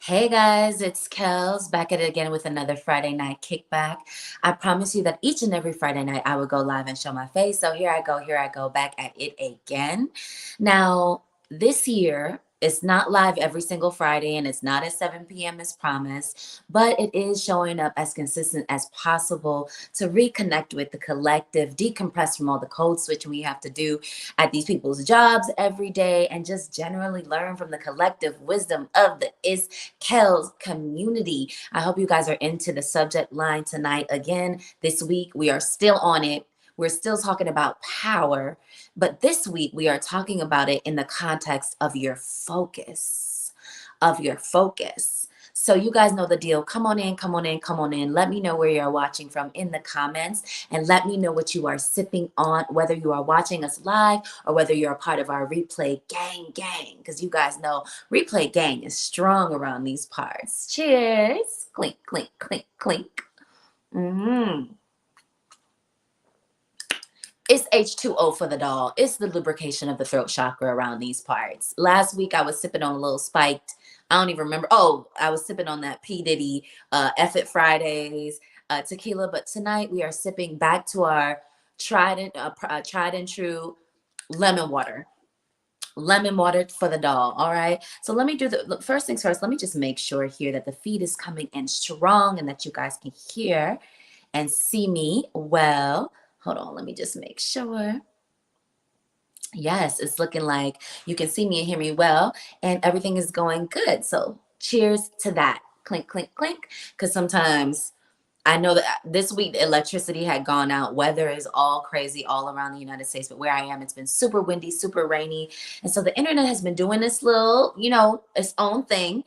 Hey guys, it's Kels back at it again with another Friday night kickback. I promise you that each and every Friday night I will go live and show my face. So here I go back at it again. Now, this year, it's not live every single Friday and it's not at 7 p.m. as promised, but it is showing up as consistent as possible to reconnect with the collective, decompress from all the code switching we have to do at these people's jobs every day, and just generally learn from the collective wisdom of the Is Kel's community. I hope you guys are into the subject line tonight. Again, this week we are still on it. We're still talking about power, but this week we are talking about it in the context of your focus. Of your focus. So you guys know the deal. Come on in, come on in, come on in. Let me know where you're watching from in the comments and let me know what you are sipping on, whether you are watching us live or whether you're a part of our replay gang. Because you guys know replay gang is strong around these parts. Cheers. Clink, clink, clink, clink. It's H2O for the doll. It's the lubrication of the throat chakra around these parts. Last week I was sipping on a little spiked. I don't even remember. Oh, I was sipping on that P. Diddy F It Fridays tequila. But tonight we are sipping back to our tried and true lemon water. Lemon water for the doll. All right. So let me do the first things first. Let me just make sure here that the feed is coming in strong and that you guys can hear and see me well. Hold on, let me just make sure. Yes, it's looking like you can see me and hear me well, and everything is going good. So cheers to that. Clink, clink, clink. Because sometimes I know that this week the electricity had gone out. Weather is all crazy all around the United States, but where I am, it's been super windy, super rainy. And so the internet has been doing this little, its own thing.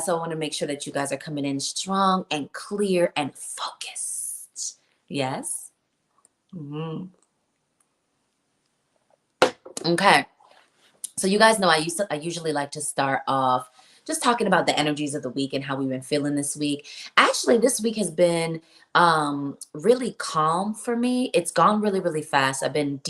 So I want to make sure that you guys are coming in strong and clear and focused. Yes? Mhm. Okay. So you guys know I usually like to start off just talking about the energies of the week and how we've been feeling this week. Actually, this week has been really calm for me. It's gone really, really fast. I've been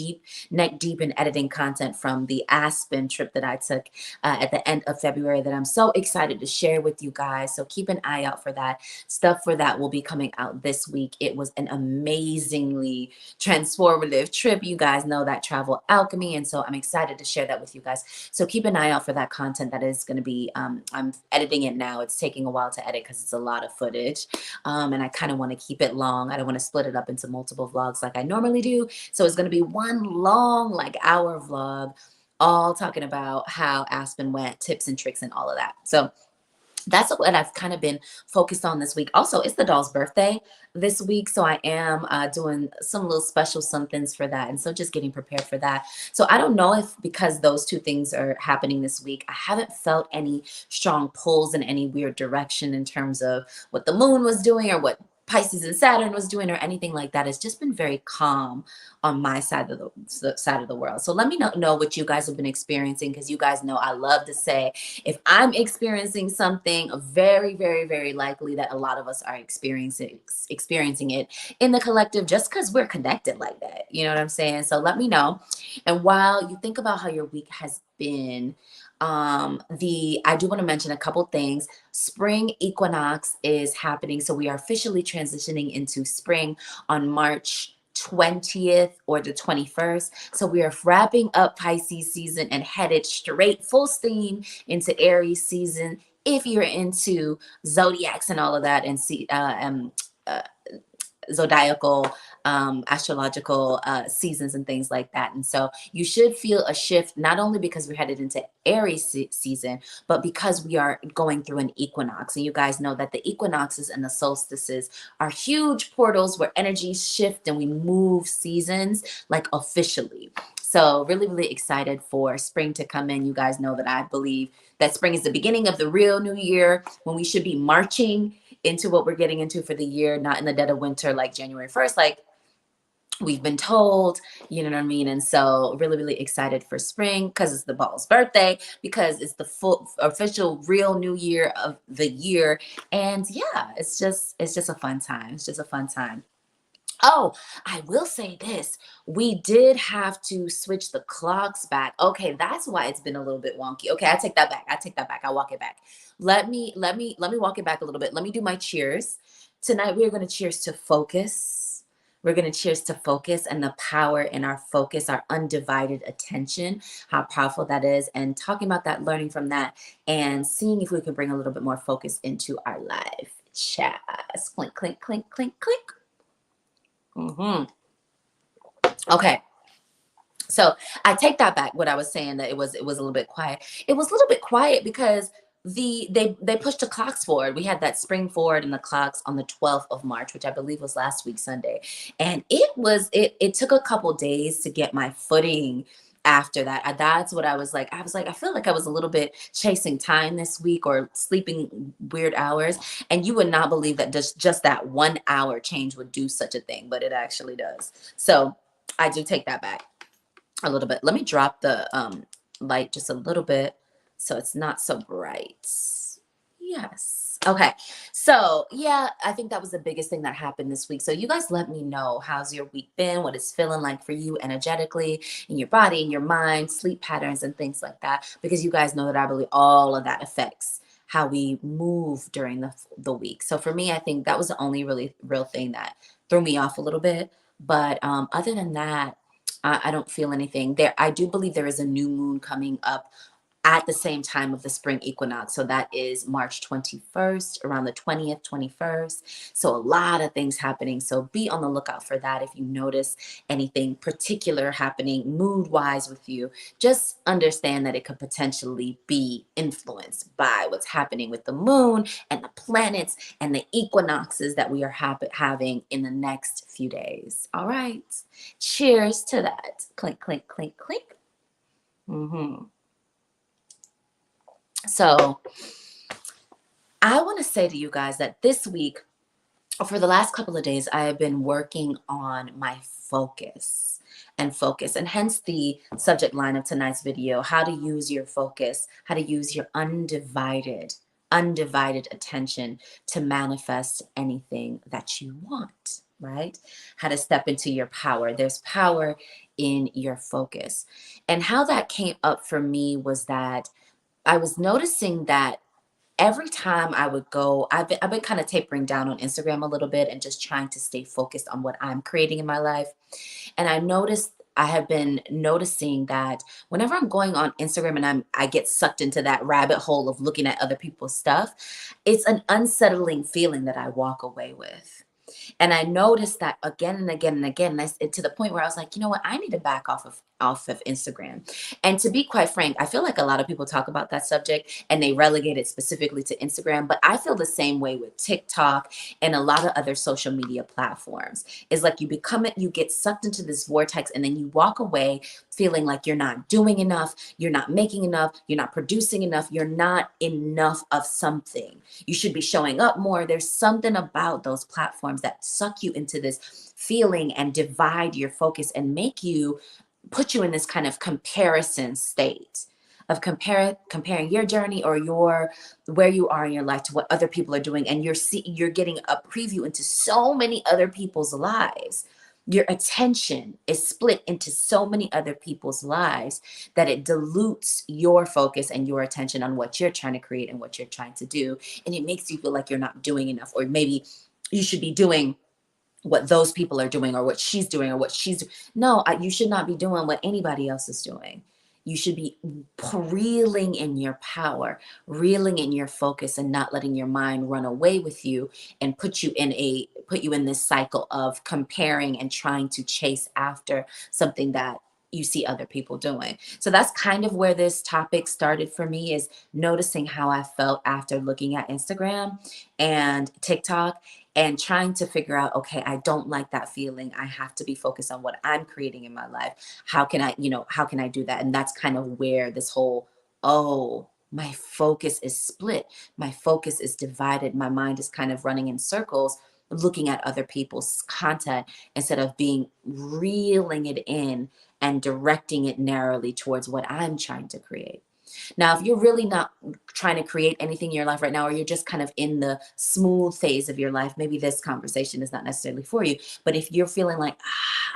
neck deep in editing content from the Aspen trip that I took at the end of February that I'm so excited to share with you guys. So keep an eye out for that. Stuff for that will be coming out this week. It was an amazingly transformative trip. You guys know that travel alchemy, and so I'm excited to share that with you guys. So keep an eye out for that content. That is going to be I'm editing it now. It's taking a while to edit because it's a lot of footage, and I kind of want to keep it long. I don't want to split it up into multiple vlogs like I normally do. So it's going to be one long, like, hour vlog, all talking about how Aspen went, tips and tricks and all of that. So that's what I've kind of been focused on this week. Also, it's the doll's birthday this week, so I am doing some little special somethings for that, and so just getting prepared for that. So I don't know if because those two things are happening this week, I haven't felt any strong pulls in any weird direction in terms of what the moon was doing or what Pisces and Saturn was doing or anything like that. It's just been very calm on my side of the world. So let me know what you guys have been experiencing, because you guys know I love to say, if I'm experiencing something, very, very, very likely that a lot of us are experiencing it in the collective, just because we're connected like that. You know what I'm saying? So let me know. And while you think about how your week has been, I do want to mention a couple things. Spring equinox is happening, so we are officially transitioning into spring on March 20th or the 21st. So we are wrapping up Pisces season and headed straight full steam into Aries season. If you're into zodiacs and all of that, and see uh, zodiacal astrological seasons and things like that. And so you should feel a shift, not only because we're headed into Aries season, but because we are going through an equinox. And you guys know that the equinoxes and the solstices are huge portals where energies shift and we move seasons, like, officially. So really, really excited for spring to come in. You guys know that I believe that spring is the beginning of the real new year, when we should be marching into what we're getting into for the year, not in the dead of winter like January 1st, like we've been told, you know what I mean? And so really, really excited for spring, because it's the ball's birthday, because it's the full official real new year of the year. And yeah, it's just a fun time. It's just a fun time. Oh, I will say this. We did have to switch the clocks back. Okay, that's why it's been a little bit wonky. Okay, I take that back. I take that back. I walk it back. Let me walk it back a little bit. Let me do my cheers. Tonight we are going to cheers to focus. We're going to cheers to focus and the power in our focus, our undivided attention, how powerful that is, and talking about that, learning from that, and seeing if we can bring a little bit more focus into our life. Cheers. Clink, clink, clink, clink, clink. Hmm. Okay. So I take that back. What I was saying, that it was a little bit quiet. It was a little bit quiet because they pushed the clocks forward. We had that spring forward in the clocks on the 12th of March, which I believe was last week Sunday, and it took a couple days to get my footing. After that, that's what I was like. I feel like I was a little bit chasing time this week, or sleeping weird hours, and you would not believe that just that 1 hour change would do such a thing, but it actually does. So I do take that back a little bit. Let me drop the light just a little bit so it's not so bright. Yes. Okay. So, yeah, I think that was the biggest thing that happened this week. So, you guys let me know, how's your week been? What it's feeling like for you energetically, in your body, in your mind, sleep patterns, and things like that. Because you guys know that I believe all of that affects how we move during the week. So, for me, I think that was the only really real thing that threw me off a little bit. But other than that, I don't feel anything there. I do believe there is a new moon coming up at the same time of the spring equinox. So that is March 21st, around the 20th, 21st. So a lot of things happening. So be on the lookout for that. If you notice anything particular happening mood wise with you, just understand that it could potentially be influenced by what's happening with the moon and the planets and the equinoxes that we are having in the next few days. All right. Cheers to that. Clink, clink, clink, clink. Hmm. So I want to say to you guys that this week, or for the last couple of days, I have been working on my focus, and hence the subject line of tonight's video: how to use your focus, how to use your undivided attention to manifest anything that you want, right? How to step into your power. There's power in your focus. And how that came up for me was that I was noticing that every time I would go, I've been kind of tapering down on Instagram a little bit and just trying to stay focused on what I'm creating in my life. And I have been noticing that whenever I'm going on Instagram and I get sucked into that rabbit hole of looking at other people's stuff, it's an unsettling feeling that I walk away with. And I noticed that again and again and again, and to the point where I was like, you know what, I need to back off of Instagram. And to be quite frank, I feel like a lot of people talk about that subject and they relegate it specifically to Instagram, but I feel the same way with TikTok and a lot of other social media platforms. It's like you get sucked into this vortex, and then you walk away feeling like you're not doing enough, you're not making enough, you're not producing enough, you're not enough of something. You should be showing up more. There's something about those platforms that suck you into this feeling and divide your focus and put you in this kind of comparison state of comparing your journey, or your where you are in your life, to what other people are doing, and you're getting a preview into so many other people's lives. Your attention is split into so many other people's lives that it dilutes your focus and your attention on what you're trying to create and what you're trying to do, and it makes you feel like you're not doing enough, or maybe you should be doing what those people are doing, or what she's doing, or what no, you should not be doing what anybody else is doing. You should be reeling in your power, reeling in your focus, and not letting your mind run away with you and put you in this cycle of comparing and trying to chase after something that you see other people doing. So that's kind of where this topic started for me, is noticing how I felt after looking at Instagram and TikTok, and trying to figure out, okay, I don't like that feeling. I have to be focused on what I'm creating in my life. How can I do that? And that's kind of where this whole, oh, my focus is split. My focus is divided. My mind is kind of running in circles, looking at other people's content instead of being reeling it in and directing it narrowly towards what I'm trying to create. Now, if you're really not trying to create anything in your life right now, or you're just kind of in the smooth phase of your life, maybe this conversation is not necessarily for you. But if you're feeling like,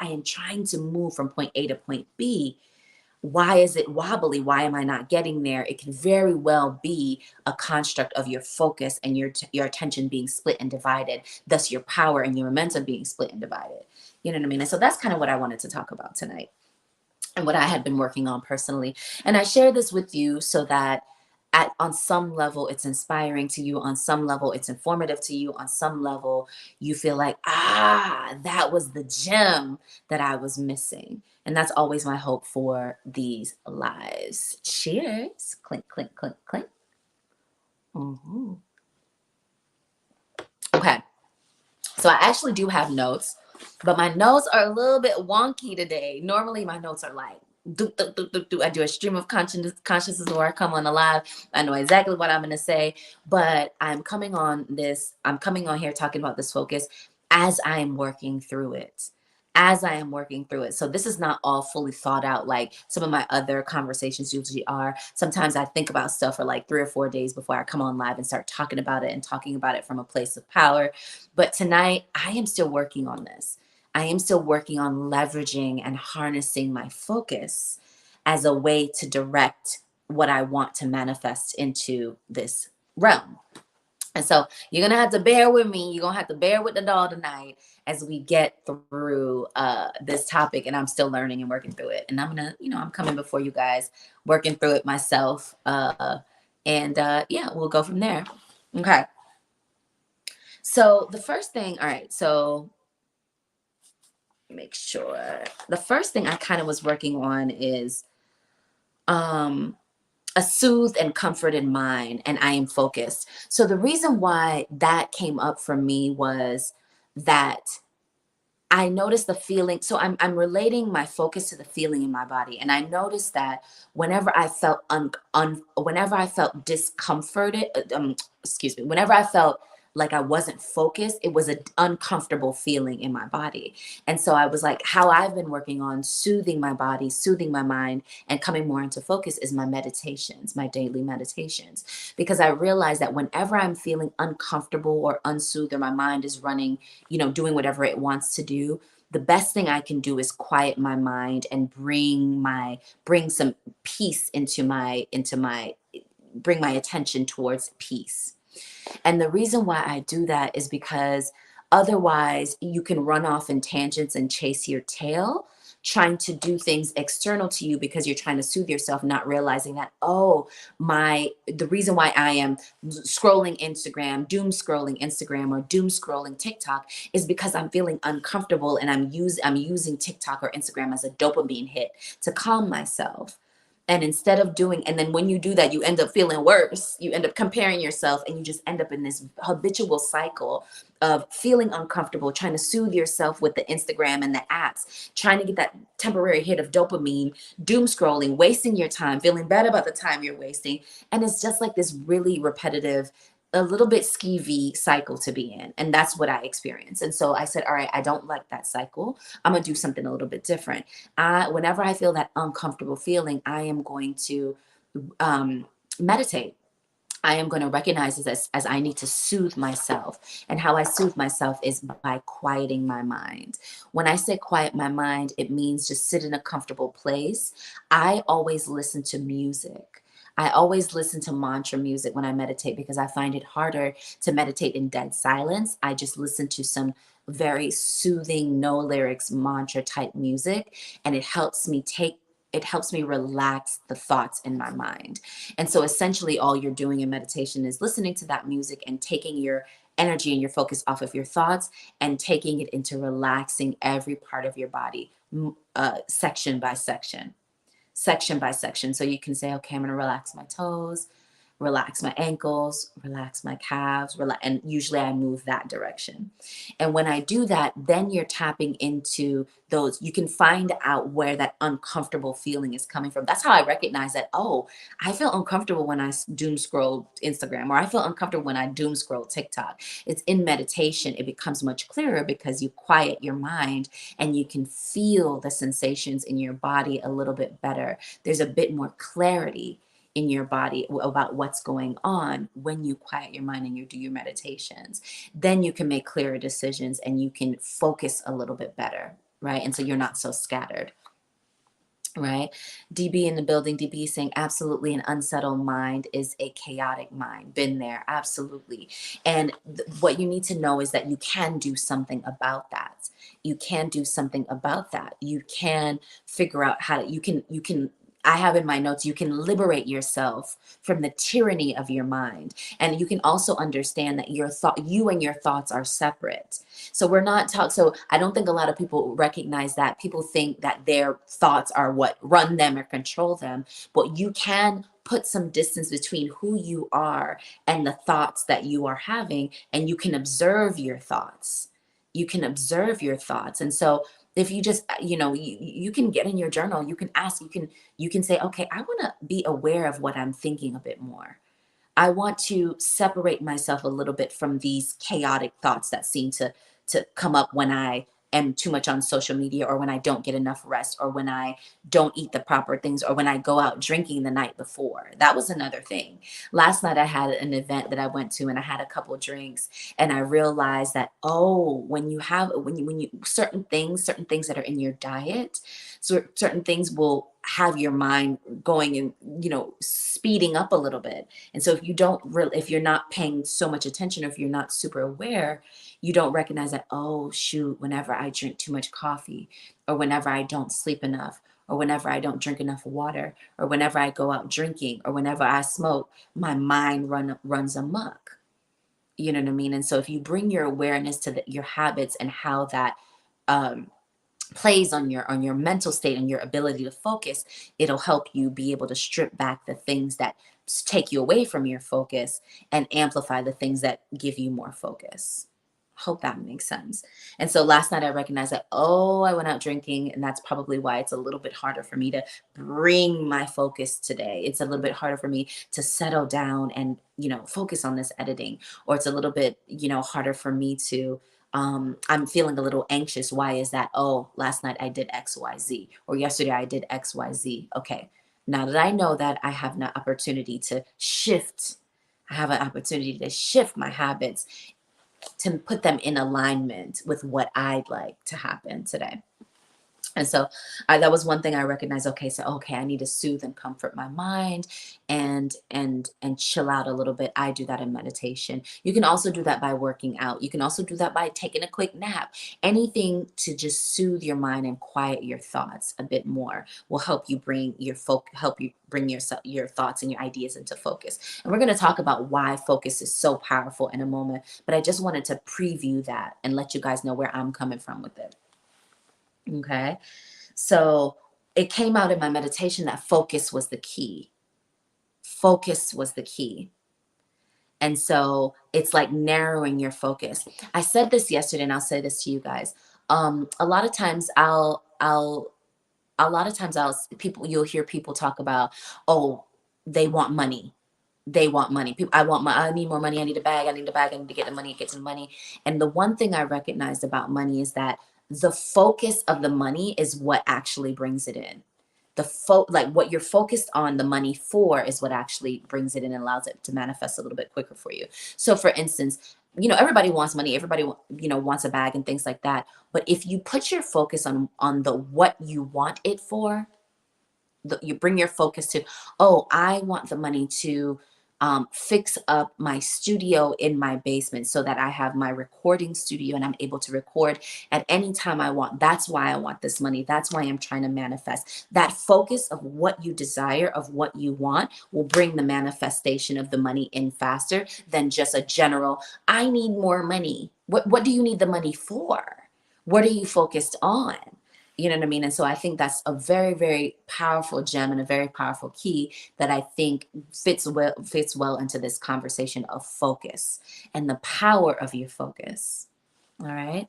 I am trying to move from point A to point B, why is it wobbly? Why am I not getting there? It can very well be a construct of your focus and your attention being split and divided, thus your power and your momentum being split and divided. You know what I mean? And so that's kind of what I wanted to talk about tonight and what I had been working on personally. And I share this with you so that on some level it's inspiring to you, on some level it's informative to you, on some level you feel like, that was the gem that I was missing. And that's always my hope for these lives. Cheers. Clink, clink, clink, clink. Hmm. Okay. So I actually do have notes, but my notes are a little bit wonky today. Normally my notes are like, do, do, do, do, do. I do a stream of consciousness where I come on the live. I know exactly what I'm going to say, but I'm coming on here talking about this focus as I am working through it. As I am working through it. So this is not all fully thought out like some of my other conversations usually are. Sometimes I think about stuff for like 3 or 4 days before I come on live and start talking about it and talking about it from a place of power. But tonight, I am still working on this. I am still working on leveraging and harnessing my focus as a way to direct what I want to manifest into this realm. And so you're going to have to bear with me. You're going to have to bear with the doll tonight as we get through this topic. And I'm still learning and working through it. And I'm going to, I'm coming before you guys, working through it myself. Yeah, we'll go from there. Okay. So the first thing, all right, so make sure the first thing I kind of was working on is a soothed and comforted mind, and I am focused. So the reason why that came up for me was that I noticed the feeling. So I'm relating my focus to the feeling in my body, and I noticed that whenever I felt whenever I felt discomforted, excuse me, whenever I felt like I wasn't focused, it was an uncomfortable feeling in my body. And so I was like, how I've been working on soothing my body, soothing my mind, and coming more into focus is my meditations, my daily meditations. Because I realized that whenever I'm feeling uncomfortable or unsoothed, or my mind is running, doing whatever it wants to do, the best thing I can do is quiet my mind and bring some peace bring my attention towards peace. And the reason why I do that is because otherwise you can run off in tangents and chase your tail, trying to do things external to you because you're trying to soothe yourself, not realizing that, the reason why I am doom scrolling Instagram or doom scrolling TikTok is because I'm feeling uncomfortable, and I'm using TikTok or Instagram as a dopamine hit to calm myself. And instead of and then when you do that, you end up feeling worse. You end up comparing yourself, and you just end up in this habitual cycle of feeling uncomfortable, trying to soothe yourself with the Instagram and the apps, trying to get that temporary hit of dopamine, doom scrolling, wasting your time, feeling bad about the time you're wasting. And it's just like this really repetitive, a little bit skeevy cycle to be in. And that's what I experienced. And so I said, all right, I don't like that cycle. I'm going to do something a little bit different. Whenever I feel that uncomfortable feeling, I am going to meditate. I am going to recognize this as I need to soothe myself. And how I soothe myself is by quieting my mind. When I say quiet my mind, it means just sit in a comfortable place. I always listen to music. I always listen to mantra music when I meditate because I find it harder to meditate in dead silence. I just listen to some very soothing, no lyrics mantra type music, and it helps me relax the thoughts in my mind. And so essentially all you're doing in meditation is listening to that music and taking your energy and your focus off of your thoughts and taking it into relaxing every part of your body, section by section, section by section. So you can say, okay, I'm going to relax my toes, relax my ankles, relax my calves, and usually I move that direction. And when I do that, then you're tapping into those, you can find out where that uncomfortable feeling is coming from. That's how I recognize that, I feel uncomfortable when I doom scroll Instagram, or I feel uncomfortable when I doom scroll TikTok. It's in meditation, it becomes much clearer because you quiet your mind and you can feel the sensations in your body a little bit better. There's a bit more clarity in your body about what's going on when you quiet your mind and you do your meditations. Then you can make clearer decisions and you can focus a little bit better, right? And so you're not so scattered. Right. DB in the building. DB saying absolutely an unsettled mind is a chaotic mind. Been there. Absolutely. And what you need to know is that you can do something about that. You can do something about that. You can figure out how to, you can, I have in my notes, you can liberate yourself from the tyranny of your mind. And you can also understand that you and your thoughts are separate. So we're not talking. So I don't think a lot of people recognize that. People think that their thoughts are what run them or control them. But you can put some distance between who you are and the thoughts that you are having, and you can observe your thoughts. You can observe your thoughts. And so if you just, you can get in your journal, you can ask, you can say, okay, I want to be aware of what I'm thinking a bit more. I want to separate myself a little bit from these chaotic thoughts that seem to come up when I am too much on social media, or when I don't get enough rest, or when I don't eat the proper things, or when I go out drinking the night before. That was another thing. Last night I had an event that I went to and I had a couple drinks, and I realized that, oh, when you certain things that are in your diet, so certain things will have your mind going and speeding up a little bit. And so if you're not paying so much attention, or if you're not super aware, you don't recognize that, oh shoot, whenever I drink too much coffee, or whenever I don't sleep enough, or whenever I don't drink enough water, or whenever I go out drinking, or whenever I smoke, my mind runs amok. You know what I mean? And so if you bring your awareness to your habits and how that um, plays on your mental state and your ability to focus, it'll help you be able to strip back the things that take you away from your focus and amplify the things that give you more focus. Hope that makes sense. And so last night I recognized that, oh, I went out drinking, and that's probably why it's a little bit harder for me to bring my focus today. It's a little bit harder for me to settle down and focus on this editing, or it's a little bit harder for me to I'm feeling a little anxious. Why is that? Oh, last night I did XYZ, or yesterday I did XYZ. Okay. Now that I know that, I have an opportunity to shift. I have an opportunity to shift my habits to put them in alignment with what I'd like to happen today. And so that was one thing I recognized. Okay, so okay, I need to soothe and comfort my mind, and chill out a little bit. I do that in meditation. You can also do that by working out. You can also do that by taking a quick nap. Anything to just soothe your mind and quiet your thoughts a bit more will help you bring your thoughts and your ideas into focus. And we're going to talk about why focus is so powerful in a moment, but I just wanted to preview that and let you guys know where I'm coming from with it. Okay. So it came out in my meditation that focus was the key. Focus was the key. And so it's like narrowing your focus. I said this yesterday, and I'll say this to you guys. A lot of times you'll hear people talk about, oh, they want money. They want money. People, I need more money. I need a bag. I need a bag. I need to get the money, get some money. And the one thing I recognized about money is that the focus of the money is what actually brings it in. Like what you're focused on the money for is what actually brings it in and allows it to manifest a little bit quicker for you. So for instance, everybody wants money. Everybody, wants a bag and things like that. But if you put your focus on the what you want it for, you bring your focus to, oh, I want the money to fix up my studio in my basement so that I have my recording studio and I'm able to record at any time I want. That's why I want this money. That's why I'm trying to manifest. That focus of what you desire, of what you want, will bring the manifestation of the money in faster than just a general, I need more money. What do you need the money for? What are you focused on? You know what I mean? And so I think that's a very, very powerful gem and a very powerful key that I think fits well into this conversation of focus and the power of your focus. All right.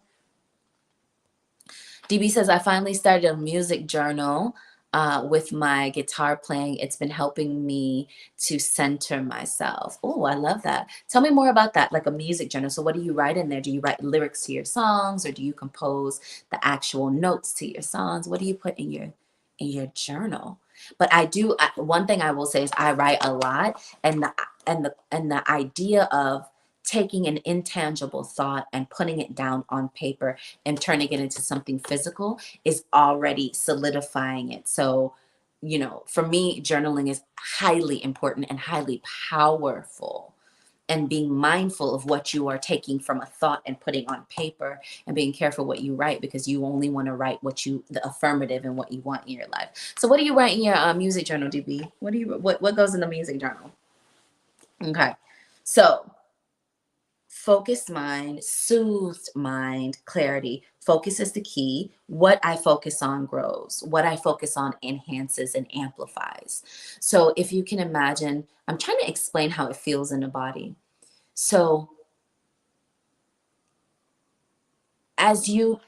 DB says, I finally started a music journal with my guitar playing. It's been helping me to center myself. Oh, I love that. Tell me more about that, like a music journal. So what do you write in there? Do you write lyrics to your songs, or do you compose the actual notes to your songs? What do you put in your journal? But one thing I will say is I write a lot, and the idea of taking an intangible thought and putting it down on paper and turning it into something physical is already solidifying it. So, for me, journaling is highly important and highly powerful, and being mindful of what you are taking from a thought and putting on paper, and being careful what you write, because you only want to write the affirmative and what you want in your life. So what do you write in your music journal, DB? What goes in the music journal? Okay. So focused mind, soothed mind, clarity. Focus is the key. What I focus on grows. What I focus on enhances and amplifies. So if you can imagine, I'm trying to explain how it feels in the body. So as you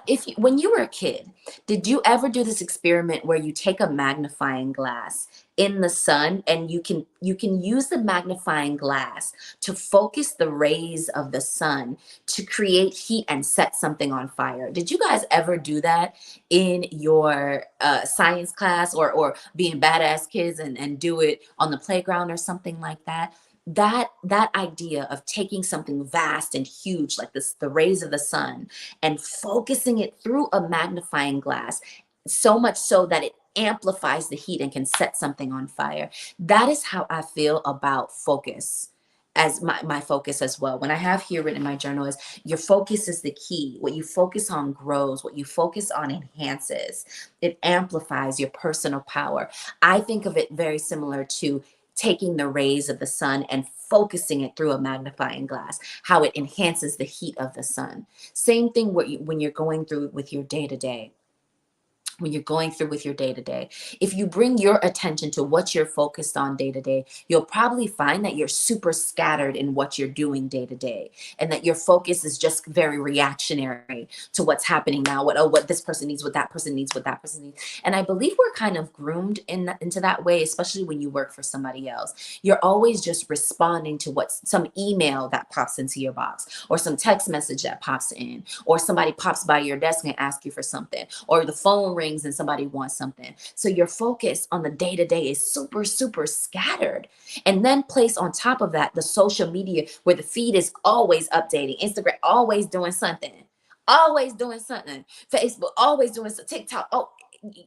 if you, when you were a kid, did you ever do this experiment where you take a magnifying glass in the sun, and you can use the magnifying glass to focus the rays of the sun to create heat and set something on fire? Did you guys ever do that in your science class, or being badass kids and do it on the playground or something like that? That idea of taking something vast and huge like this, the rays of the sun, and focusing it through a magnifying glass, so much so that it amplifies the heat and can set something on fire. That is how I feel about focus, as my focus as well. When I have here written in my journal is, your focus is the key. What you focus on grows. What you focus on enhances. It amplifies your personal power. I think of it very similar to taking the rays of the sun and focusing it through a magnifying glass, how it enhances the heat of the sun. Same thing when you're going through with your day to day. When you're going through with your day to day, if you bring your attention to what you're focused on day to day, you'll probably find that you're super scattered in what you're doing day to day, and that your focus is just very reactionary to what's happening now. What this person needs, what that person needs, what that person needs. And I believe we're kind of groomed into that way, especially when you work for somebody else. You're always just responding to some email that pops into your box, or some text message that pops in, or somebody pops by your desk and asks you for something, or the phone rings and somebody wants something. So your focus on the day to day is super, super scattered. And then place on top of that the social media, where the feed is always updating, Instagram always doing something, Facebook always doing something, TikTok. Oh,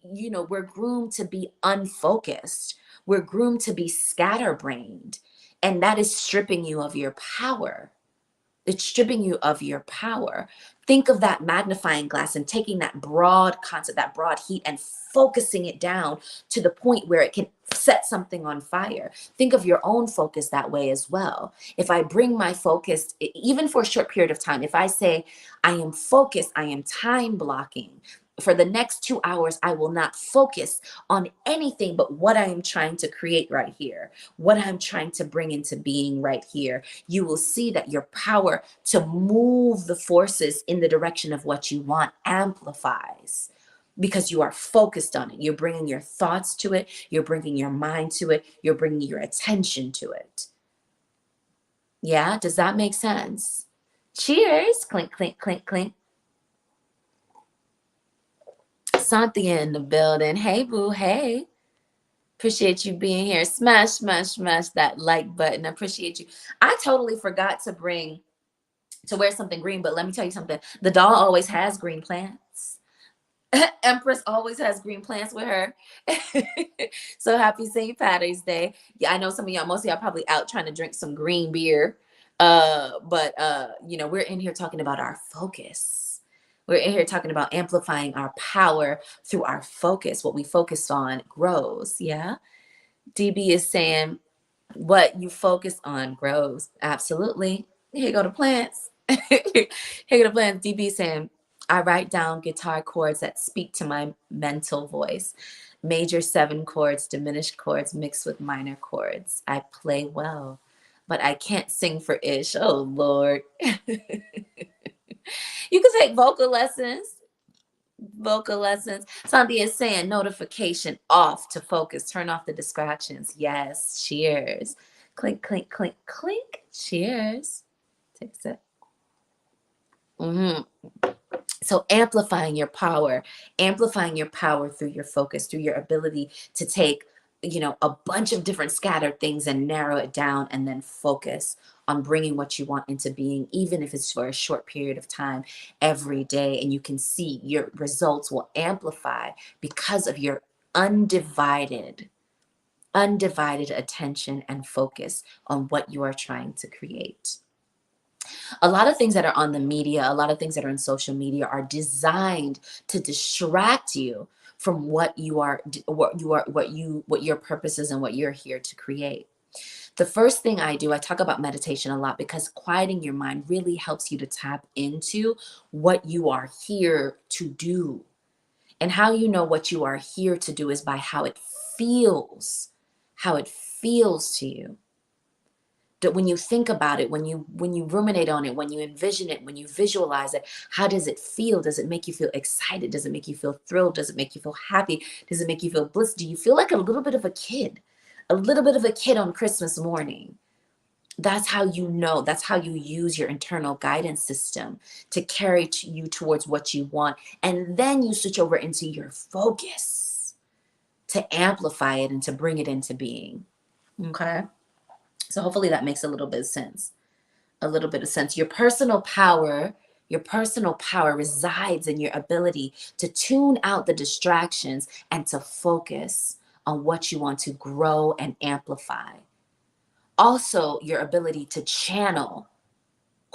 we're groomed to be unfocused. We're groomed to be scatterbrained. And that is stripping you of your power. It's stripping you of your power. Think of that magnifying glass and taking that broad concept, that broad heat, and focusing it down to the point where it can set something on fire. Think of your own focus that way as well. If I bring my focus, even for a short period of time, if I say, I am focused, I am time blocking. For the next 2 hours, I will not focus on anything but what I am trying to create right here, what I'm trying to bring into being right here. You will see that your power to move the forces in the direction of what you want amplifies, because you are focused on it. You're bringing your thoughts to it. You're bringing your mind to it. You're bringing your attention to it. Yeah, does that make sense? Cheers. Clink, clink, clink, clink. Cynthia in the building. Hey, boo. Hey. Appreciate you being here. Smash, smash, smash that like button. I appreciate you. I totally forgot to wear something green, but let me tell you something. The doll always has green plants. Empress always has green plants with her. So happy St. Patty's Day. Yeah, I know most of y'all probably out trying to drink some green beer. But we're in here talking about our focus. We're in here talking about amplifying our power through our focus. What we focus on grows. Yeah. DB is saying what you focus on grows. Absolutely. Here go the plants. Here go the plants. DB saying, I write down guitar chords that speak to my mental voice. Major 7 chords, diminished chords mixed with minor chords. I play well, but I can't sing for ish. Oh, Lord. You can take vocal lessons. Vocal lessons. Sandy is saying notification off to focus. Turn off the distractions. Yes. Cheers. Clink, clink, clink, clink. Cheers. Take a sip. So amplifying your power through your focus, through your ability to take, a bunch of different scattered things and narrow it down and then focus on bringing what you want into being, even if it's for a short period of time every day. And you can see your results will amplify because of your undivided, undivided attention and focus on what you are trying to create. A lot of things that are on the media, a lot of things that are in social media are designed to distract you from what you are, what your purpose is and what you're here to create. The first thing I do, I talk about meditation a lot because quieting your mind really helps you to tap into what you are here to do. And how you know what you are here to do is by how it feels to you. That when you think about it, when you ruminate on it, when you envision it, when you visualize it, how does it feel? Does it make you feel excited? Does it make you feel thrilled? Does it make you feel happy? Does it make you feel bliss? Do you feel like a little bit of a kid? A little bit of a kid on Christmas morning. That's how you know. That's how you use your internal guidance system to carry you towards what you want. And then you switch over into your focus to amplify it and to bring it into being. Okay. So hopefully that makes a little bit of sense. A little bit of sense. Your personal power resides in your ability to tune out the distractions and to focus on what you want to grow and amplify. Also, your ability to channel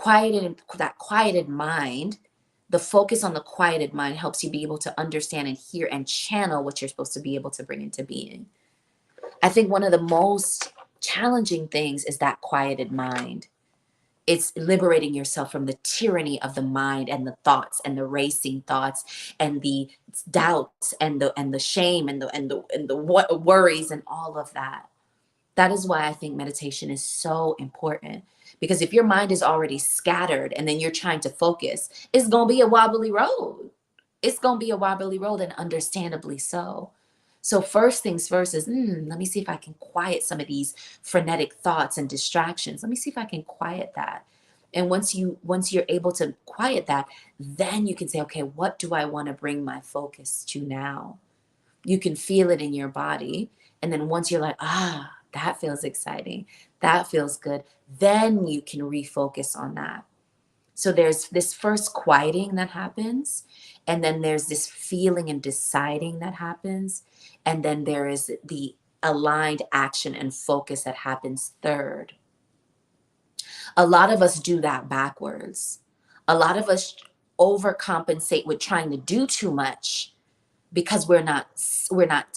that quieted mind. The focus on the quieted mind helps you be able to understand and hear and channel what you're supposed to be able to bring into being. I think one of the most challenging things is that quieted mind. It's liberating yourself from the tyranny of the mind and the thoughts and the racing thoughts and the doubts and the shame and the what worries and all of that. That is why I think meditation is so important, because if your mind is already scattered and then you're trying to focus, it's going to be a wobbly road. It's going to be a wobbly road, and understandably so. So first things first is, let me see if I can quiet some of these frenetic thoughts and distractions. Let me see if I can quiet that. And once you're able to quiet that, then you can say, okay, what do I want to bring my focus to now? You can feel it in your body. And then once you're like, that feels exciting, that feels good, then you can refocus on that. So there's this first quieting that happens, and then there's this feeling and deciding that happens, and then there is the aligned action and focus that happens third. A lot of us do that backwards. A lot of us overcompensate with trying to do too much because we're not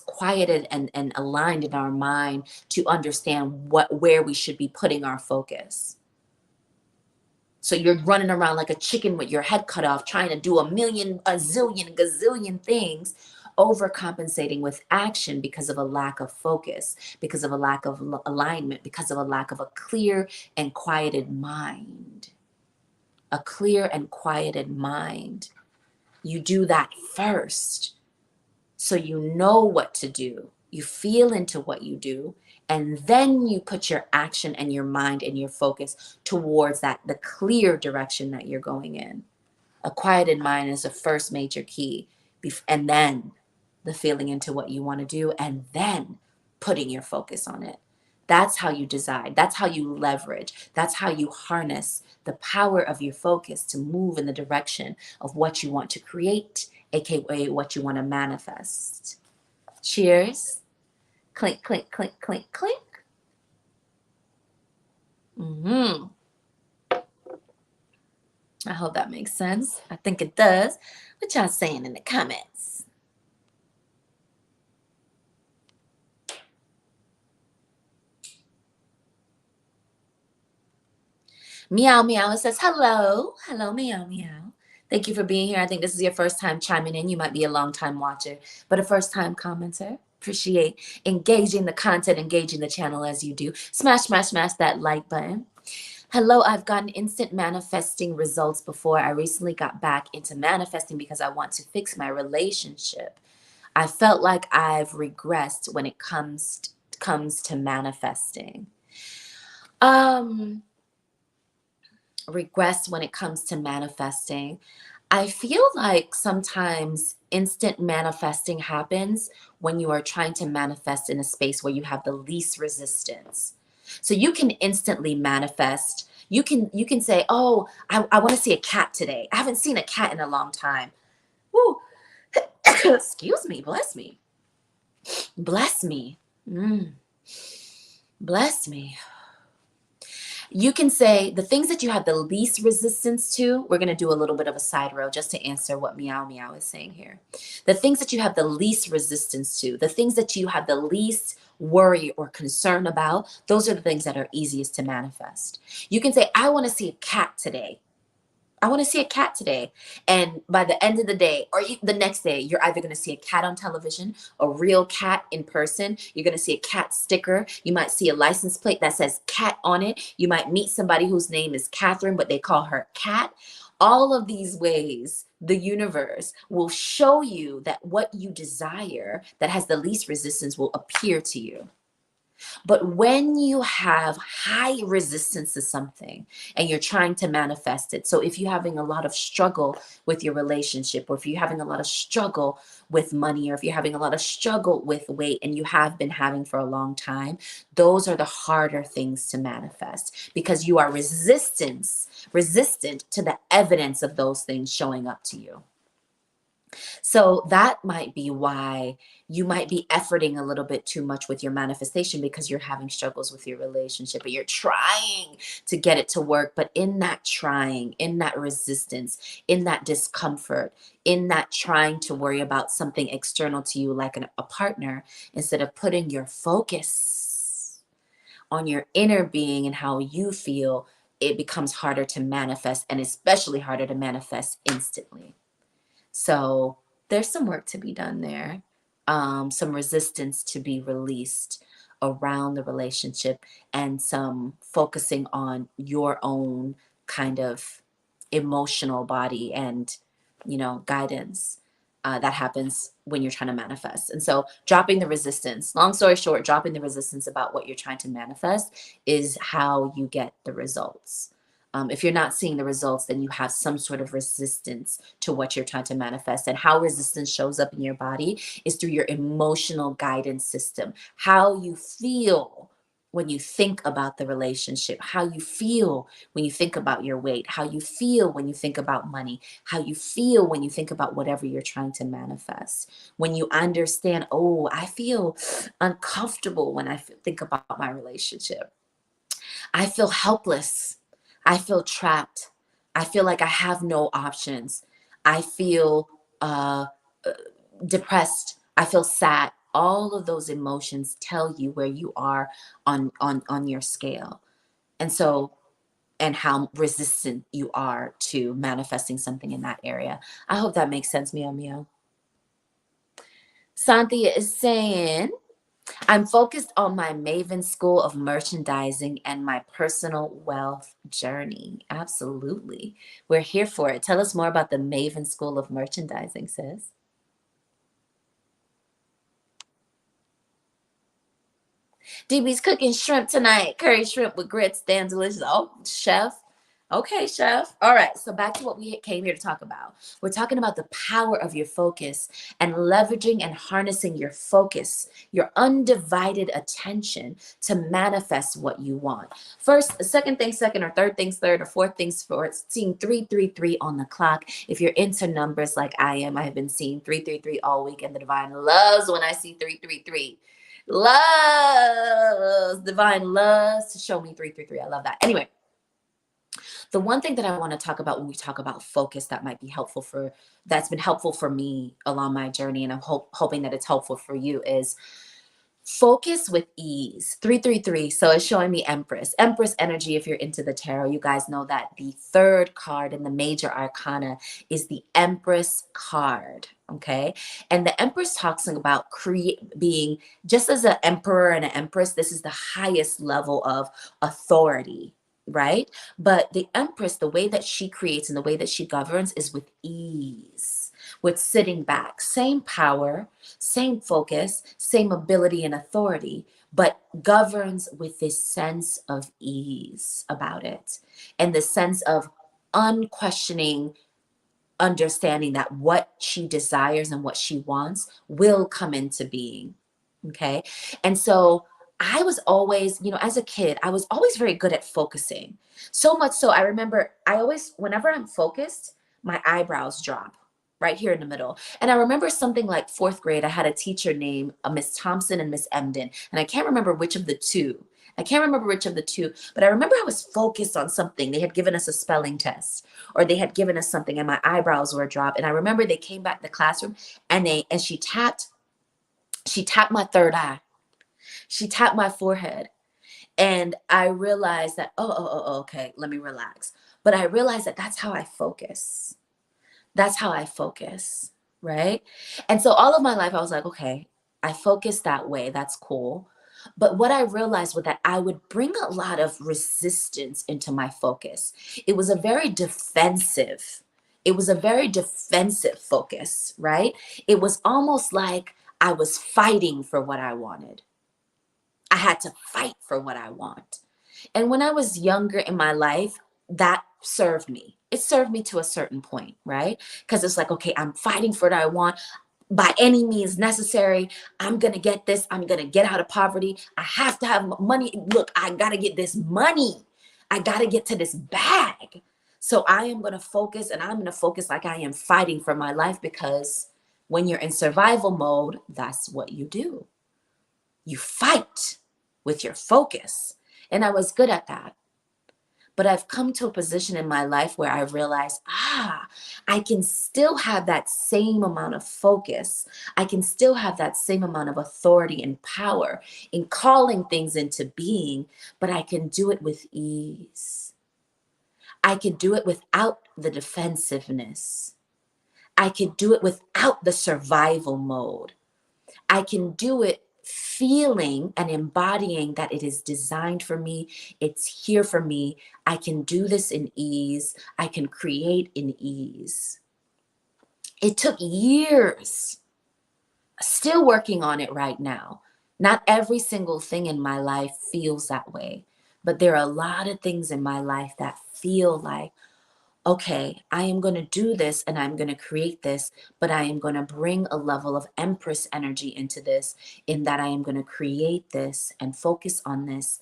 quieted and aligned in our mind to understand where we should be putting our focus. So you're running around like a chicken with your head cut off, trying to do a zillion, gazillion things, overcompensating with action because of a lack of focus, because of a lack of alignment, because of a lack of a clear and quieted mind. A clear and quieted mind. You do that first, so you know what to do. You feel into what you do, and then you put your action and your mind and your focus towards the clear direction that you're going in. A quieted mind is the first major key, and then the feeling into what you want to do, and then putting your focus on it. That's how you decide. That's how you leverage. That's how you harness the power of your focus to move in the direction of what you want to create, aka what you want to manifest. Cheers. Clink, clink, clink, clink, clink. Hmm. I hope that makes sense. I think it does. What y'all saying in the comments? Meow Meow, it says hello. Hello, Meow Meow. Thank you for being here. I think this is your first time chiming in. You might be a long time watcher, but a first time commenter. Appreciate engaging the content, engaging the channel as you do. Smash, smash, smash that like button. Hello, I've gotten instant manifesting results before. I recently got back into manifesting because I want to fix my relationship. I felt like I've regressed when it comes to manifesting. Um, Regress when it comes to manifesting. I feel like sometimes instant manifesting happens when you are trying to manifest in a space where you have the least resistance. So you can instantly manifest. You can say, "Oh, I want to see a cat today. I haven't seen a cat in a long time." Woo. Excuse me, bless me. Bless me. Mm, bless me. You can say the things that you have the least resistance to. We're going to do a little bit of a side row just to answer what Meow Meow is saying here. The things that you have the least resistance to, the things that you have the least worry or concern about, those are the things that are easiest to manifest. You can say, I want to see a cat today. I want to see a cat today. And by the end of the day, or the next day, you're either going to see a cat on television, a real cat in person. You're going to see a cat sticker. You might see a license plate that says cat on it. You might meet somebody whose name is Catherine, but they call her Cat. All of these ways, the universe will show you that what you desire that has the least resistance will appear to you. But when you have high resistance to something and you're trying to manifest it, so if you're having a lot of struggle with your relationship, or if you're having a lot of struggle with money, or if you're having a lot of struggle with weight, and you have been having for a long time, those are the harder things to manifest because you are resistant to the evidence of those things showing up to you. So that might be why you might be efforting a little bit too much with your manifestation, because you're having struggles with your relationship and you're trying to get it to work. But in that trying, in that resistance, in that discomfort, in that trying to worry about something external to you, like a partner, instead of putting your focus on your inner being and how you feel, it becomes harder to manifest, and especially harder to manifest instantly. So there's some work to be done there, some resistance to be released around the relationship, and some focusing on your own kind of emotional body and, guidance. That happens when you're trying to manifest. And so, dropping the resistance, long story short, dropping the resistance about what you're trying to manifest is how you get the results. If you're not seeing the results, then you have some sort of resistance to what you're trying to manifest. And how resistance shows up in your body is through your emotional guidance system. How you feel when you think about the relationship, how you feel when you think about your weight, how you feel when you think about money, how you feel when you think about whatever you're trying to manifest. When you understand, oh, I feel uncomfortable when I think about my relationship. I feel helpless. I feel trapped. I feel like I have no options. I feel uh, uh, depressed. I feel sad. All of those emotions tell you where you are on your scale, and so, and how resistant you are to manifesting something in that area. I hope that makes sense, Mio Mio. Santhia is saying, I'm focused on my Maven School of Merchandising and my personal wealth journey. Absolutely. We're here for it. Tell us more about the Maven School of Merchandising, sis. DB's cooking shrimp tonight. Curry shrimp with grits. Damn delicious. Oh, chef. Okay, chef. All right. So back to what we came here to talk about. We're talking about the power of your focus and leveraging and harnessing your focus, your undivided attention to manifest what you want. First, second things second, or third things third, or fourth things fourth. Seeing 333 on the clock. If you're into numbers like I am, I have been seeing 333 all week, and the divine loves when I see 333. Loves, divine loves to show me 333. I love that. Anyway, the one thing that I want to talk about when we talk about focus that might be helpful for, that's been helpful for me along my journey, and I'm hoping that it's helpful for you, is focus with ease. 333. So it's showing me Empress. Empress energy, if you're into the tarot, you guys know that the third card in the major arcana is the Empress card. Okay. And the Empress talks about being, just as an emperor and an empress, this is the highest level of authority, right? But the Empress, the way that she creates and the way that she governs is with ease, with sitting back. Same power, same focus, same ability and authority, but governs with this sense of ease about it, and the sense of unquestioning understanding that what she desires and what she wants will come into being. Okay. And so I was always, as a kid, I was always very good at focusing. So much so, I remember I always, whenever I'm focused, my eyebrows drop right here in the middle. And I remember something like fourth grade, I had a teacher named Miss Thompson and Miss Emden. And I can't remember which of the two. I can't remember which of the two, but I remember I was focused on something. They had given us a spelling test or they had given us something and my eyebrows were dropped. And I remember they came back to the classroom and she tapped my third eye. She tapped my forehead. And I realized that, okay, let me relax. But I realized that that's how I focus. That's how I focus, right? And so all of my life, I was like, okay, I focus that way. That's cool. But what I realized was that I would bring a lot of resistance into my focus. It was a very defensive, focus, right? It was almost like I was fighting for what I wanted. I had to fight for what I want. And when I was younger in my life, that served me. It served me to a certain point, right? Because it's like, okay, I'm fighting for what I want by any means necessary. I'm going to get this. I'm going to get out of poverty. I have to have money. Look, I got to get this money. I got to get to this bag. So I am going to focus and I'm going to focus like I am fighting for my life because when you're in survival mode, that's what you do. You fight with your focus. And I was good at that. But I've come to a position in my life where I realized, I can still have that same amount of focus. I can still have that same amount of authority and power in calling things into being, but I can do it with ease. I can do it without the defensiveness. I can do it without the survival mode. I can do it feeling and embodying that it is designed for me. It's here for me. I can do this in ease. I can create in ease. It took years, still working on it right now. Not every single thing in my life feels that way, but there are a lot of things in my life that feel like, okay, I am going to do this and I'm going to create this, but I am going to bring a level of Empress energy into this, in that I am going to create this and focus on this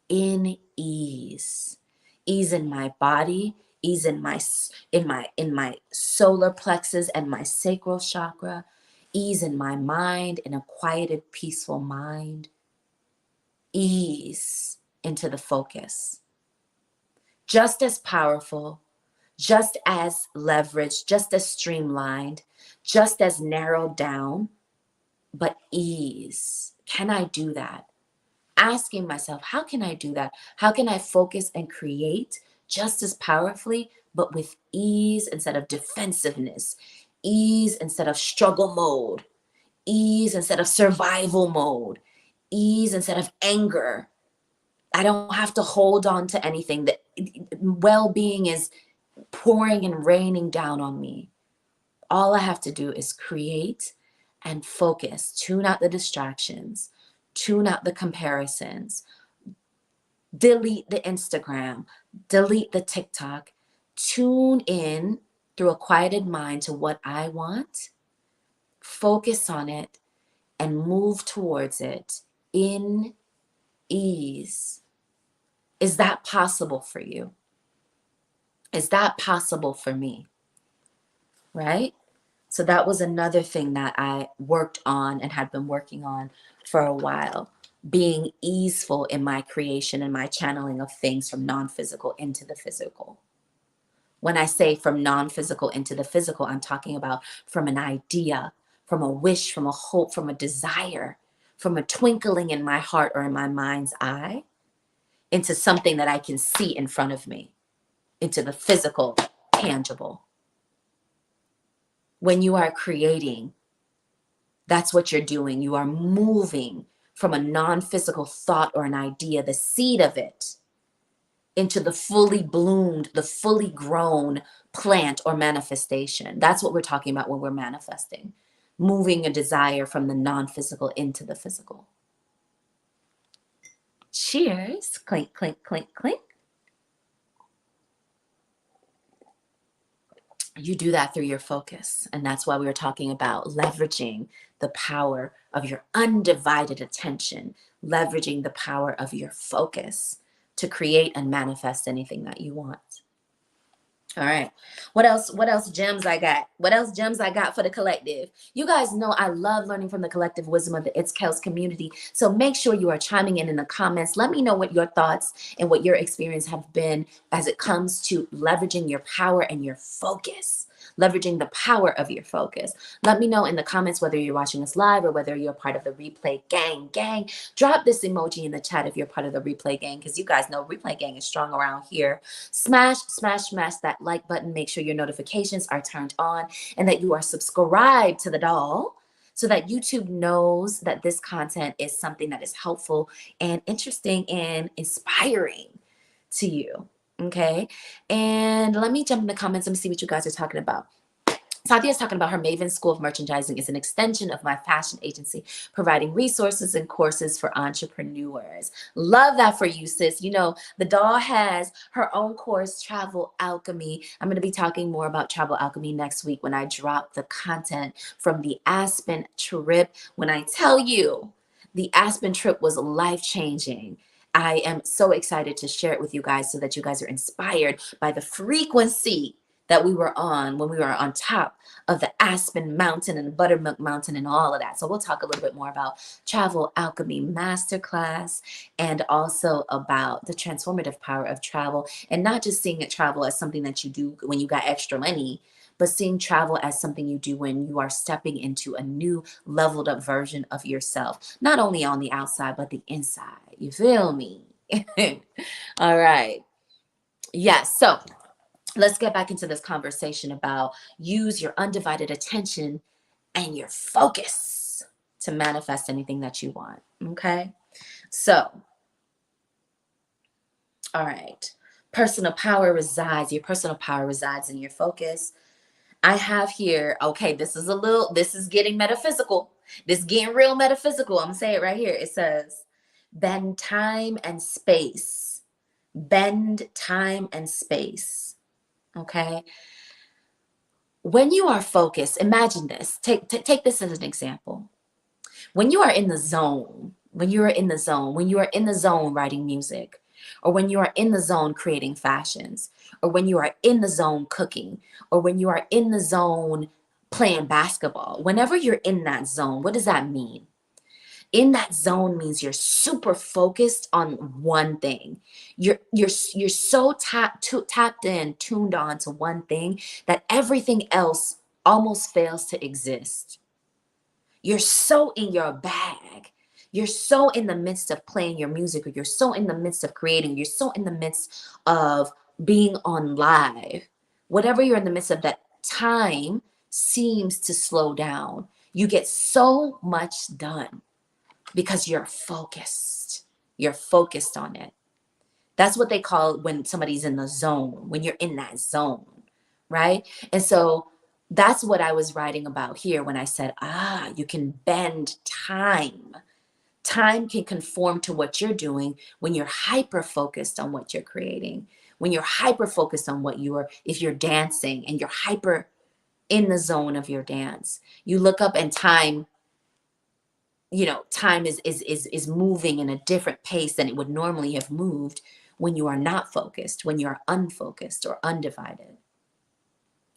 in ease. Ease in my body, ease in my solar plexus and my sacral chakra, ease in my mind, in a quieted, peaceful mind, ease into the focus. Just as powerful, just as leveraged, just as streamlined, just as narrowed down, but ease. Can I do that? Asking myself, how can I do that? How can I focus and create just as powerfully, but with ease instead of defensiveness, ease instead of struggle mode, ease instead of survival mode, ease instead of anger? I don't have to hold on to anything. That well-being is pouring and raining down on me. All I have to do is create and focus, tune out the distractions, tune out the comparisons, delete the Instagram, delete the TikTok, tune in through a quieted mind to what I want, focus on it, and move towards it in ease. Is that possible for you? Is that possible for me? Right? So that was another thing that I worked on and had been working on for a while, being easeful in my creation and my channeling of things from non-physical into the physical. When I say from non-physical into the physical, I'm talking about from an idea, from a wish, from a hope, from a desire, from a twinkling in my heart or in my mind's eye, into something that I can see in front of me, into the physical, tangible. When you are creating, that's what you're doing. You are moving from a non-physical thought or an idea, the seed of it, into the fully bloomed, the fully grown plant or manifestation. That's what we're talking about when we're manifesting, moving a desire from the non-physical into the physical. Cheers. Clink, clink, clink, clink. You do that through your focus. And that's why we were talking about leveraging the power of your undivided attention, leveraging the power of your focus to create and manifest anything that you want. All right. What else? What else gems I got? What else gems I got for the collective? You guys know I love learning from the collective wisdom of the It's Kels community. So make sure you are chiming in the comments. Let me know what your thoughts and what your experience have been as it comes to leveraging your power and your focus. Leveraging the power of your focus. Let me know in the comments whether you're watching us live or whether you're part of the replay gang. Gang, drop this emoji in the chat if you're part of the replay gang, because you guys know replay gang is strong around here. Smash, smash, smash that like button. Make sure your notifications are turned on and that you are subscribed to the doll so that YouTube knows that this content is something that is helpful and interesting and inspiring to you. Okay. And let me jump in the comments. Let me see what you guys are talking about. Satya is talking about her Maven School of Merchandising is an extension of my fashion agency, providing resources and courses for entrepreneurs. Love that for you, sis. You know, the doll has her own course, Travel Alchemy. I'm going to be talking more about Travel Alchemy next week when I drop the content from the Aspen trip. When I tell you the Aspen trip was life-changing, I am so excited to share it with you guys so that you guys are inspired by the frequency that we were on when we were on top of the Aspen Mountain and Buttermilk Mountain and all of that. So we'll talk a little bit more about Travel Alchemy Masterclass and also about the transformative power of travel, and not just seeing it travel as something that you do when you got extra money, but seeing travel as something you do when you are stepping into a new leveled up version of yourself, not only on the outside, but the inside. You feel me? All right. Yes. So let's get back into this conversation about use your undivided attention and your focus to manifest anything that you want. Okay. So, all right. Your personal power resides in your focus. I have here, okay, this is getting metaphysical. This is getting real metaphysical. I'm going to say it right here. It says, bend time and space. Bend time and space. Okay. When you are focused, imagine this. Take this as an example. When you are in the zone, when you are in the zone, when you are in the zone writing music, or when you are in the zone creating fashions, or when you are in the zone cooking, or when you are in the zone playing basketball, whenever you're in that zone, what does that mean? In that zone means you're super focused on one thing. You're so tapped in, tuned on to one thing that everything else almost fails to exist. You're so in your bag. You're so in the midst of playing your music, or you're so in the midst of creating, you're so in the midst of being on live. Whatever you're in the midst of, that time seems to slow down. You get so much done because you're focused. You're focused on it. That's what they call when somebody's in the zone, when you're in that zone, right? And so that's what I was writing about here when I said, you can bend time. Time can conform to what you're doing when you're hyper focused on what you're creating, when you're hyper focused on if you're dancing and you're hyper in the zone of your dance. You look up and time is moving in a different pace than it would normally have moved when you are not focused, when you're unfocused or undivided,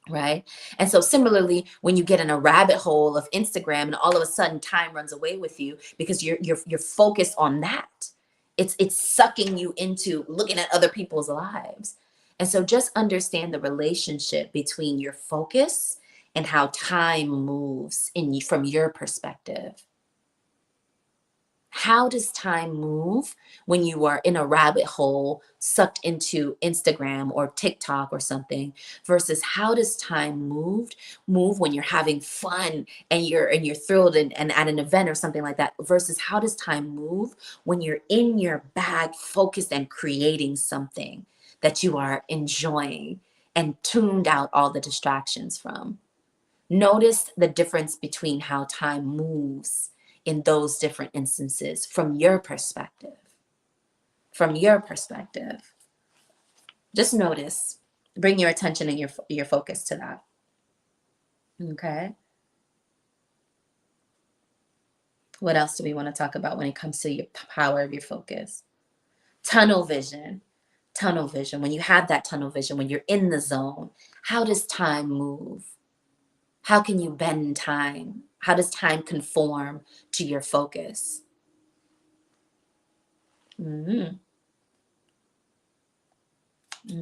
right? And so similarly, when you get in a rabbit hole of Instagram and all of a sudden time runs away with you because you're focused on that, it's sucking you into looking at other people's lives. And so just understand the relationship between your focus and how time moves from your perspective. How does time move when you are in a rabbit hole sucked into Instagram or TikTok or something, versus how does time move when you're having fun and you're thrilled and at an event or something like that, versus how does time move when you're in your bag focused and creating something that you are enjoying and tuned out all the distractions from. Notice the difference between how time moves in those different instances from your perspective. From your perspective. Just notice, bring your attention and your focus to that. Okay. What else do we want to talk about when it comes to your power of your focus? Tunnel vision. Tunnel vision. When you have that tunnel vision, when you're in the zone, how does time move? How can you bend time? How does time conform to your focus? Mm-hmm.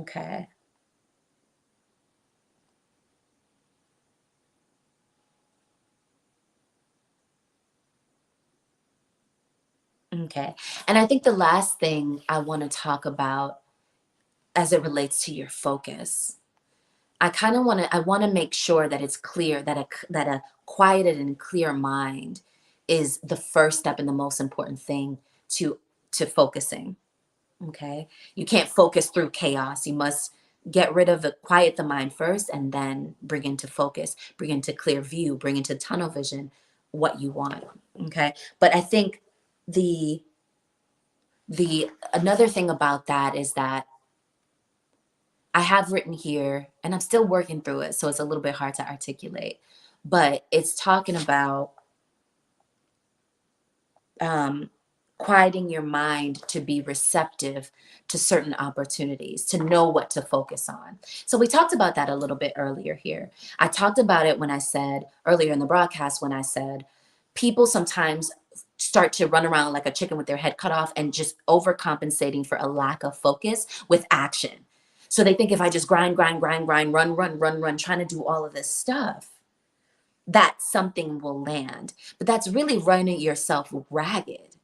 Okay. Okay. And I think the last thing I want to talk about as it relates to your focus, I want to make sure that it's clear that a quieted and clear mind is the first step and the most important thing to focusing. Okay. You can't focus through chaos. You must get rid of it, quiet the mind first, and then bring into focus, bring into clear view, bring into tunnel vision what you want. Okay. But I think the another thing about that is that I have written here, and I'm still working through it, so it's a little bit hard to articulate, but it's talking about um, quieting your mind to be receptive to certain opportunities, to know what to focus on. So we talked about that a little bit earlier here. I talked about it when I said earlier in the broadcast, when I said people sometimes start to run around like a chicken with their head cut off and just overcompensating for a lack of focus with action. So they think if I just grind, grind, grind, grind, run, run, run, run, trying to do all of this stuff, that something will land. But that's really running yourself ragged.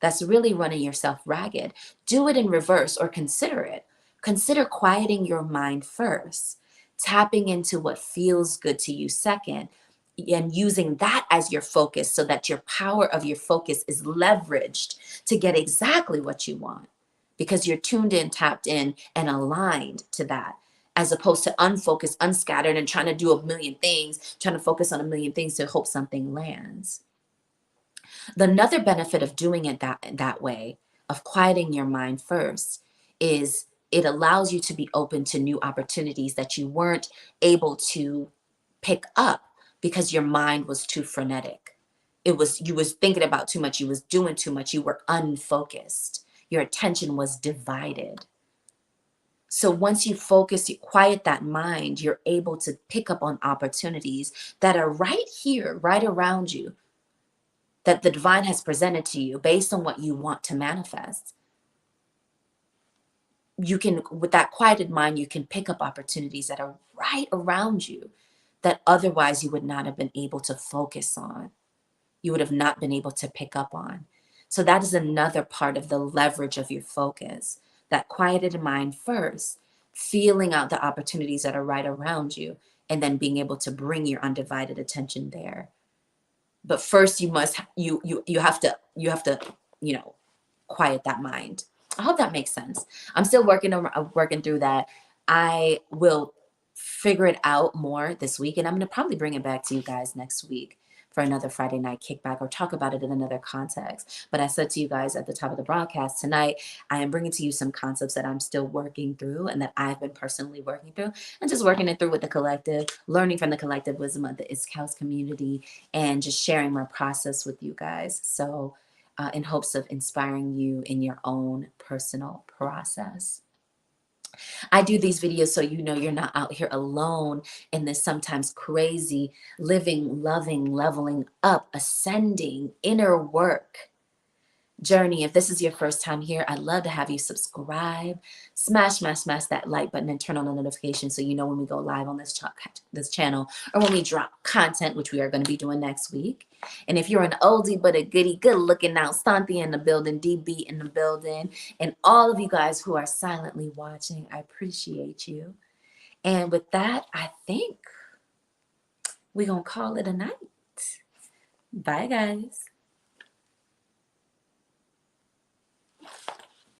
That's really running yourself ragged. Do it in reverse or consider it. Consider quieting your mind first, tapping into what feels good to you second, and using that as your focus so that your power of your focus is leveraged to get exactly what you want because you're tuned in, tapped in, and aligned to that, as opposed to unfocused, unscattered, and trying to do a million things, trying to focus on a million things to hope something lands. The another benefit of doing it that way, of quieting your mind first, is it allows you to be open to new opportunities that you weren't able to pick up because your mind was too frenetic. It was you was thinking about too much, you was doing too much, you were unfocused. Your attention was divided. So once you focus, you quiet that mind, you're able to pick up on opportunities that are right here, right around you, that the divine has presented to you based on what you want to manifest. You can, with that quieted mind, you can pick up opportunities that are right around you that otherwise you would not have been able to focus on. You would have not been able to pick up on. So that is another part of the leverage of your focus. That quieted mind first, feeling out the opportunities that are right around you, and then being able to bring your undivided attention there. But first you must you have to you know quiet that mind. I hope that makes sense. I'm still working through that. I will figure it out more this week, and I'm going to probably bring it back to you guys next week for another Friday night kickback or talk about it in another context. But I said to you guys at the top of the broadcast tonight, I am bringing to you some concepts that I'm still working through and that I've been personally working through and just working it through with the collective, learning from the collective wisdom of the Ist House community, and just sharing my process with you guys. So in hopes of inspiring you in your own personal process. I do these videos so you know you're not out here alone in this sometimes crazy living, loving, leveling up, ascending inner work journey. If this is your first time here, I'd love to have you subscribe, smash, smash, smash that like button and turn on the notification so you know when we go live on this channel or when we drop content, which we are going to be doing next week. And if you're an oldie but a goodie, good looking out, Stanthi in the building, DB in the building, and all of you guys who are silently watching, I appreciate you. And with that, I think we're going to call it a night. Bye, guys.